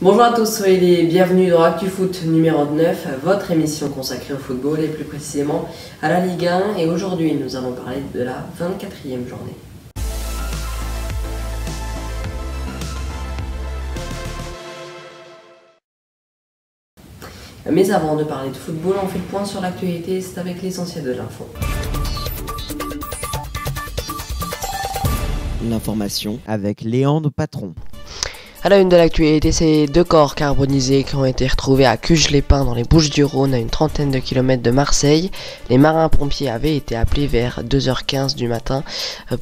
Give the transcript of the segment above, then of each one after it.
Bonjour à tous, soyez les bienvenus dans ActuFoot numéro 9, votre émission consacrée au football et plus précisément à la Ligue 1. Et aujourd'hui, nous allons parler de la 24e journée. Mais avant de parler de football, on fait le point sur l'actualité, c'est avec l'essentiel de l'info. L'information avec Léandre Patron. À la une de l'actualité, c'est 2 corps carbonisés qui ont été retrouvés à Cuges-les-Pins dans les Bouches-du-Rhône à une trentaine de kilomètres de Marseille. Les marins-pompiers avaient été appelés vers 2h15 du matin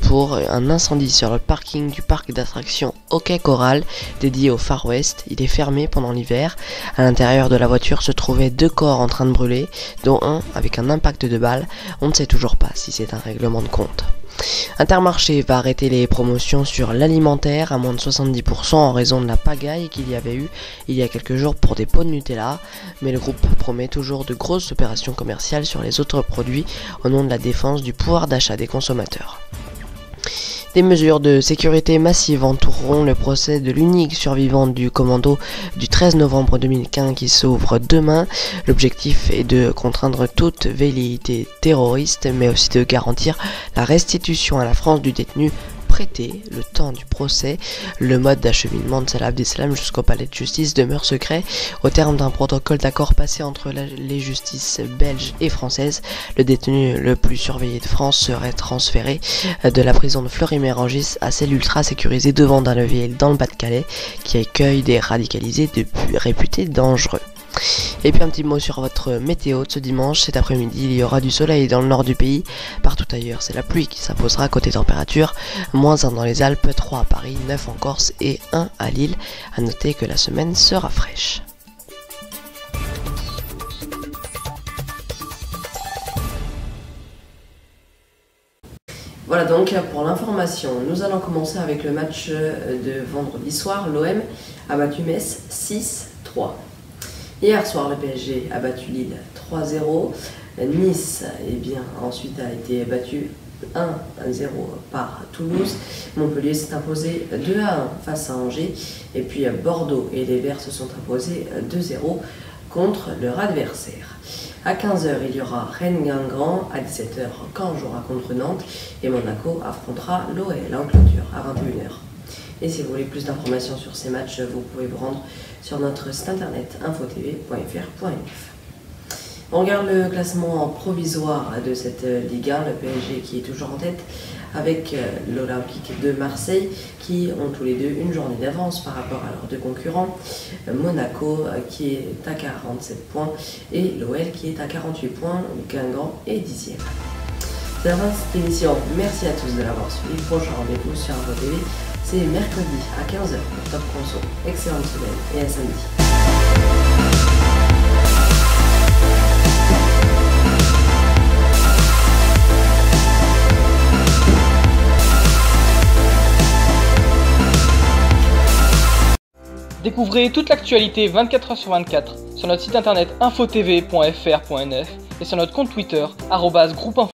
pour un incendie sur le parking du parc d'attractions Hockey Coral dédié au Far West. Il est fermé pendant l'hiver. À l'intérieur de la voiture se trouvaient 2 corps en train de brûler, dont un avec un impact de balle. On ne sait toujours pas si c'est un règlement de compte. Intermarché va arrêter les promotions sur l'alimentaire à moins de 70% en raison de la pagaille qu'il y avait eu il y a quelques jours pour des pots de Nutella, mais le groupe promet toujours de grosses opérations commerciales sur les autres produits au nom de la défense du pouvoir d'achat des consommateurs. Des mesures de sécurité massives entoureront le procès de l'unique survivante du commando du 13 novembre 2015 qui s'ouvre demain. L'objectif est de contraindre toute velléité terroriste, mais aussi de garantir la restitution à la France du détenu prêté le temps du procès. Le mode d'acheminement de Salah Abdeslam jusqu'au palais de justice demeure secret. Au terme d'un protocole d'accord passé entre les justices belges et françaises, le détenu le plus surveillé de France serait transféré de la prison de Fleury-Mérangis à celle ultra sécurisée de Vendin-le-Vieil dans le Pas-de-Calais qui accueille des radicalisés réputés dangereux. Et puis un petit mot sur votre météo de ce dimanche. Cet après-midi, il y aura du soleil dans le nord du pays. Partout ailleurs, c'est la pluie qui s'imposera côté température. -1 dans les Alpes, 3 à Paris, 9 en Corse et 1 à Lille. A noter que la semaine sera fraîche. Voilà donc pour l'information. Nous allons commencer avec le match de vendredi soir. L'OM a battu Metz 6-3. Hier soir, le PSG a battu Lille 3-0. Nice, ensuite a été battu 1-0 par Toulouse. Montpellier s'est imposé 2-1 face à Angers. Et puis Bordeaux et les Verts se sont imposés 2-0 contre leur adversaire. À 15h, il y aura Rennes-Guingamp. À 17h, Caen jouera contre Nantes. Et Monaco affrontera l'OL en clôture à 21h. Et si vous voulez plus d'informations sur ces matchs, vous pouvez vous rendre sur notre site internet infotv.fr.nf. On regarde le classement provisoire de cette Ligue 1, le PSG qui est toujours en tête avec l'Olympique de Marseille qui ont tous les deux une journée d'avance par rapport à leurs deux concurrents. Monaco qui est à 47 points et l'OL qui est à 48 points, Guingamp est 10e. C'est la fin de cette émission, merci à tous de l'avoir suivi. Prochain rendez-vous sur InfoTV, c'est mercredi à 15h pour Top Conso. Excellente semaine et à samedi. Découvrez toute l'actualité 24h sur 24 sur notre site internet infotv.fr.nf et sur notre compte Twitter @groupeinfo.